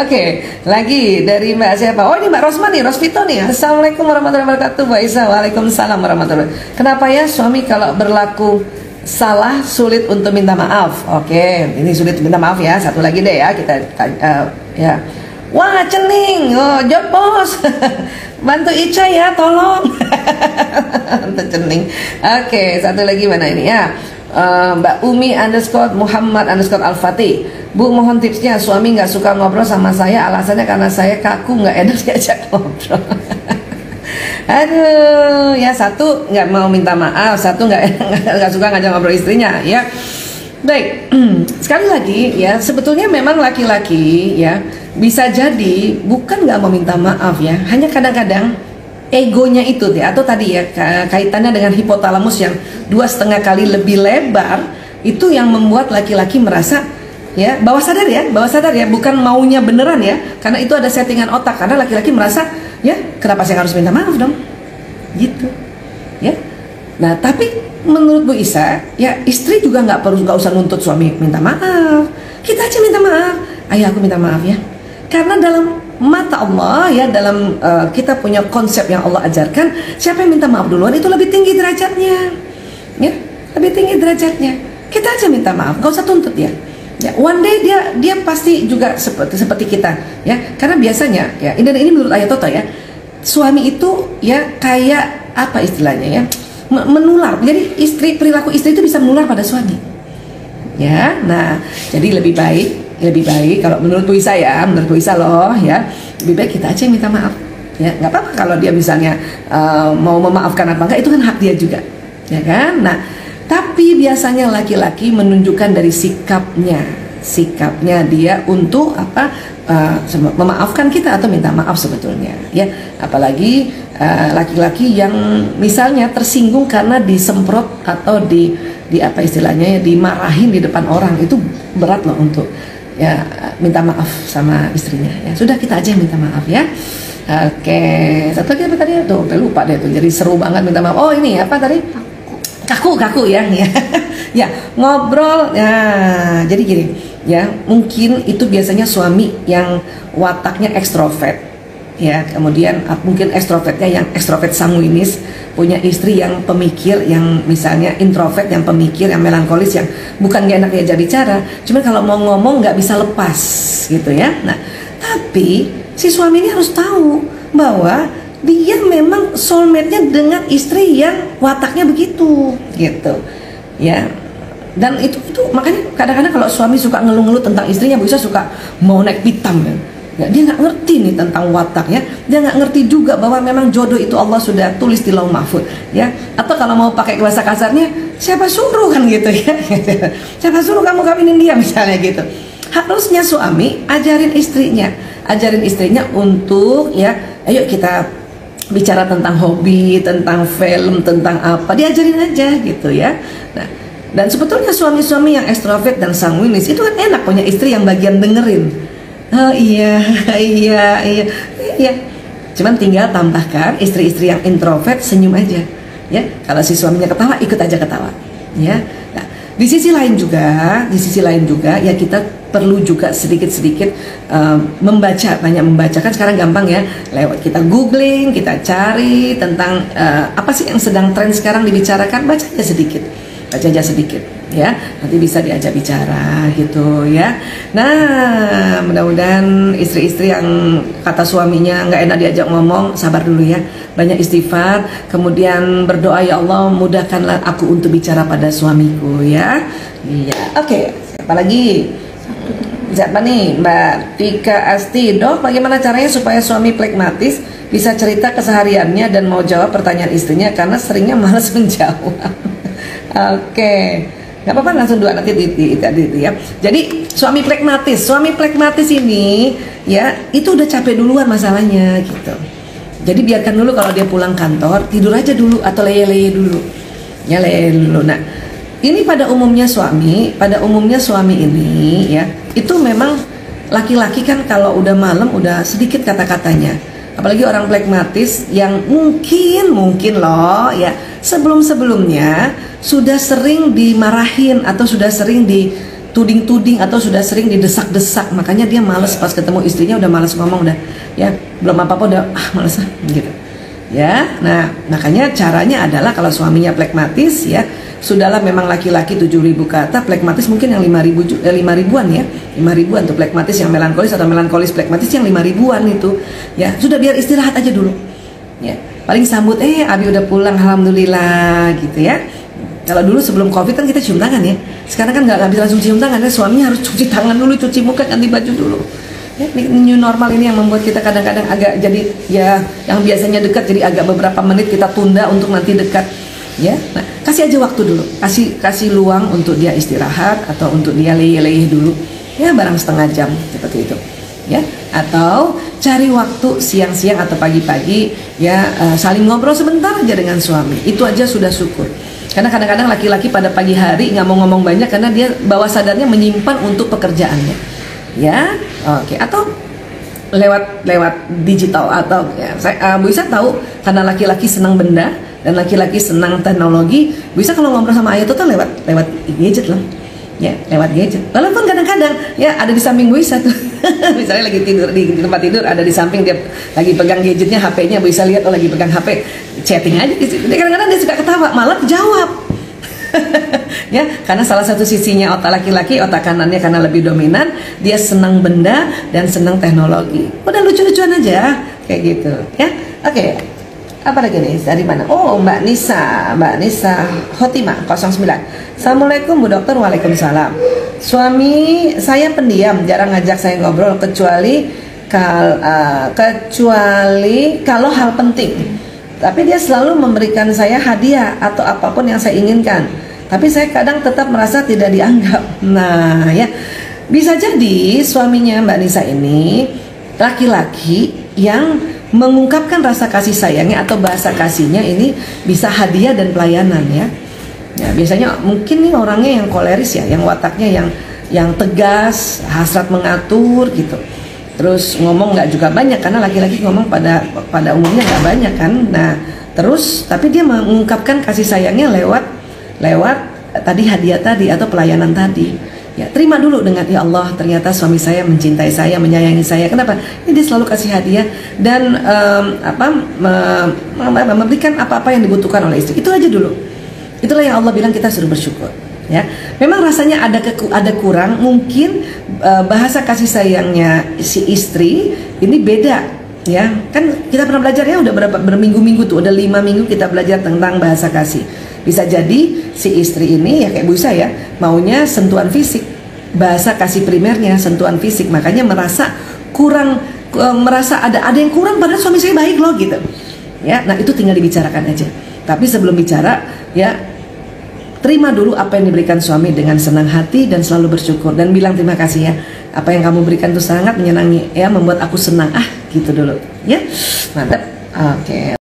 Oke, lagi dari Mbak siapa? Oh, ini Mbak Rosman nih, Rosvito nih. Assalamualaikum warahmatullahi wabarakatuh. Mbak Isa, waalaikumsalam warahmatullahi wabarakatuh. Kenapa ya suami kalau berlaku salah sulit untuk minta maaf? Oke, ini sulit minta maaf ya. Satu lagi deh ya, kita ya. Wah, cening. Oh, jod bos. Bantu Ica ya, tolong. Bantu cening. Oke, satu lagi mana ini ya? Mbak Umi _ Muhammad _ Al-Fatih. Bu, mohon tipsnya, suami nggak suka ngobrol sama saya, alasannya karena saya kaku, nggak enak diajak ngobrol. Aduh, ya satu nggak mau minta maaf, satu nggak suka ngajak ngobrol istrinya, ya. Baik, sekali lagi ya, sebetulnya memang laki-laki ya bisa jadi bukan nggak mau minta maaf ya, hanya kadang-kadang egonya itu deh, atau tadi ya kaitannya dengan hipotalamus yang 2,5 kali lebih lebar, itu yang membuat laki-laki merasa ya bawah sadar ya, bukan maunya beneran ya, karena itu ada settingan otak, karena laki-laki merasa ya kenapa saya harus minta maaf dong, gitu ya. Nah tapi menurut Bu Isa ya, istri juga nggak usah nuntut suami minta maaf, kita aja minta maaf, ayah aku minta maaf ya, karena dalam mata Allah ya, dalam kita punya konsep yang Allah ajarkan, siapa yang minta maaf duluan itu lebih tinggi derajatnya ya, lebih tinggi derajatnya. Kita aja minta maaf, gak usah tuntut dia ya. One day dia pasti juga seperti kita ya, karena biasanya ya, ini menurut ayat Toto ya, suami itu ya kayak apa istilahnya ya, menular. Jadi perilaku istri itu bisa menular pada suami ya. Nah jadi lebih baik kalau menurut Bu Isa ya, menurut Bu Isa loh ya, lebih baik kita aja yang minta maaf ya. Nggak apa-apa kalau dia misalnya mau memaafkan apa enggak, itu kan hak dia juga ya kan. Nah tapi biasanya laki-laki menunjukkan dari sikapnya dia untuk apa, memaafkan kita atau minta maaf sebetulnya ya. Apalagi laki-laki yang misalnya tersinggung karena disemprot atau di apa istilahnya ya, dimarahin di depan orang, itu berat loh untuk ya minta maaf sama istrinya ya. Sudah, kita aja yang minta maaf ya. Oke, satu lagi apa tadi tuh, lupa deh tuh, jadi seru banget minta maaf. Oh ini apa tadi, kaku ya ya ngobrol ya. Jadi gini ya, mungkin itu biasanya suami yang wataknya ekstrovert ya, kemudian mungkin ekstrovertnya yang ekstrovert sanguinis, punya istri yang pemikir, yang misalnya introvert yang pemikir, yang melankolis, yang bukan gak enak diajak bicara, cuman kalau mau ngomong nggak bisa lepas gitu ya. Nah tapi si suami ini harus tahu bahwa dia memang soulmate-nya dengan istri yang wataknya begitu gitu ya. Dan itu makanya kadang-kadang kalau suami suka ngeluh-ngeluh tentang istrinya, bisa suka mau naik pitam ya, dia nggak ngerti nih tentang wataknya, dia nggak ngerti juga bahwa memang jodoh itu Allah sudah tulis di Lauh Mahfuz ya. Atau kalau mau pakai bahasa kasarnya, siapa suruh kan gitu ya, siapa suruh kamu kawinin dia misalnya gitu. Harusnya suami ajarin istrinya untuk ya, ayo kita bicara tentang hobi, tentang film, tentang apa, diajarin aja gitu ya. Nah, dan sebetulnya suami-suami yang ekstrovert dan sanguinis itu kan enak punya istri yang bagian dengerin. Oh iya. Cuman tinggal tambahkan istri-istri yang introvert senyum aja ya. Kalau si suaminya ketawa, ikut aja ketawa ya. Nah, di sisi lain juga ya, kita perlu juga sedikit-sedikit membaca, banyak membaca, kan sekarang gampang ya, lewat kita googling, kita cari tentang apa sih yang sedang tren sekarang dibicarakan, baca aja sedikit ya, nanti bisa diajak bicara gitu ya. Nah mudah-mudahan istri-istri yang kata suaminya nggak enak diajak ngomong, sabar dulu ya, banyak istighfar, kemudian berdoa, ya Allah mudahkanlah aku untuk bicara pada suamiku ya. Iya, oke. Siapa lagi? Siapa nih? Mbak Tika Asti. Dok, bagaimana caranya supaya suami pragmatis, bisa cerita kesehariannya dan mau jawab pertanyaan istrinya, karena seringnya malas menjawab. Oke, nggak apa-apa, langsung dua nanti ya. Jadi suami pragmatis ini ya, itu udah capek duluan masalahnya gitu. Jadi biarkan dulu, kalau dia pulang kantor tidur aja dulu atau leye-leye dulu ya, Nah ini pada umumnya suami ini ya, itu memang laki-laki kan kalau udah malam udah sedikit kata-katanya, apalagi orang pragmatis yang mungkin loh ya, sebelumnya sudah sering dimarahin atau sudah sering tuding-tuding atau sudah sering didesak-desak, makanya dia males pas ketemu istrinya, udah males ngomong, udah ya belum apa-apa udah males gitu ya. Nah makanya caranya adalah kalau suaminya plekmatis ya, sudahlah memang laki-laki 7.000 kata, plekmatis mungkin yang 5 ribuan ya, 5 ribuan tuh plekmatis, yang melankolis atau melankolis plekmatis yang 5 ribuan itu ya, sudah biar istirahat aja dulu ya, paling sambut Abi udah pulang alhamdulillah gitu ya. Kalau dulu sebelum Covid kan kita cium tangan ya, sekarang kan nggak bisa langsung cium tangan ya, suaminya harus cuci tangan dulu, cuci muka, ganti baju dulu ya. New normal ini yang membuat kita kadang-kadang agak jadi ya, yang biasanya dekat jadi agak beberapa menit kita tunda untuk nanti dekat ya. Nah, kasih aja waktu dulu, kasih luang untuk dia istirahat atau untuk dia leyeh-leyeh dulu ya, barang setengah jam seperti itu ya. Atau cari waktu siang-siang atau pagi-pagi ya, saling ngobrol sebentar aja dengan suami, itu aja sudah syukur. Karena kadang-kadang laki-laki pada pagi hari nggak mau ngomong banyak karena dia bawah sadarnya menyimpan untuk pekerjaannya ya. Oke. Atau lewat digital atau ya, Bu Isa tahu karena laki-laki senang benda dan laki-laki senang teknologi, Bu Isa kalau ngobrol sama Ayah tuh lewat gadget loh ya, lewat gadget. Walaupun kadang-kadang ya ada di samping Bu Isa tuh misalnya lagi tidur di tempat tidur, ada di samping dia lagi pegang gadgetnya, HP-nya, Bu Isa lihat lagi pegang HP, chatting aja di situ. Kadang-kadang dia suka ketawa, malah jawab ya, karena salah satu sisinya otak laki-laki, otak kanannya karena lebih dominan, dia senang benda dan senang teknologi. Udah lucu-lucuan aja kayak gitu ya. Oke. Apa lagi nih? Dari mana? Oh, Mbak Nisa Hotima 09. Assalamualaikum Bu Dokter. Waalaikumsalam. Suami saya pendiam, jarang ngajak saya ngobrol kecuali kalau hal penting. Tapi dia selalu memberikan saya hadiah atau apapun yang saya inginkan. Tapi saya kadang tetap merasa tidak dianggap. Nah, ya. Bisa jadi suaminya Mbak Nisa ini laki-laki yang mengungkapkan rasa kasih sayangnya atau bahasa kasihnya ini bisa hadiah dan pelayanan ya. Ya biasanya mungkin nih orangnya yang koleris ya, yang wataknya yang tegas, hasrat mengatur gitu. Terus ngomong nggak juga banyak karena laki-laki ngomong pada umumnya nggak banyak kan. Nah terus tapi dia mengungkapkan kasih sayangnya lewat tadi hadiah tadi atau pelayanan tadi. Ya, terima dulu dengan ya Allah, ternyata suami saya mencintai saya, menyayangi saya. Kenapa? Ini dia selalu kasih hadiah dan memberikan apa-apa yang dibutuhkan oleh istri. Itu aja dulu. Itulah yang Allah bilang kita suruh bersyukur. Ya, memang rasanya ada kurang. Mungkin bahasa kasih sayangnya si istri ini beda. Ya, kan kita pernah belajar ya, udah berminggu-minggu tuh, udah 5 minggu kita belajar tentang bahasa kasih. Bisa jadi si istri ini ya kayak Bu Isa ya, maunya sentuhan fisik, bahasa kasih primernya sentuhan fisik, makanya merasa kurang, merasa ada yang kurang padahal suami saya baik loh gitu. Ya, nah itu tinggal dibicarakan aja. Tapi sebelum bicara ya terima dulu apa yang diberikan suami dengan senang hati dan selalu bersyukur dan bilang terima kasih ya. Apa yang kamu berikan tuh sangat menyenangi ya, membuat aku senang gitu dulu ya. Mantap. Oke.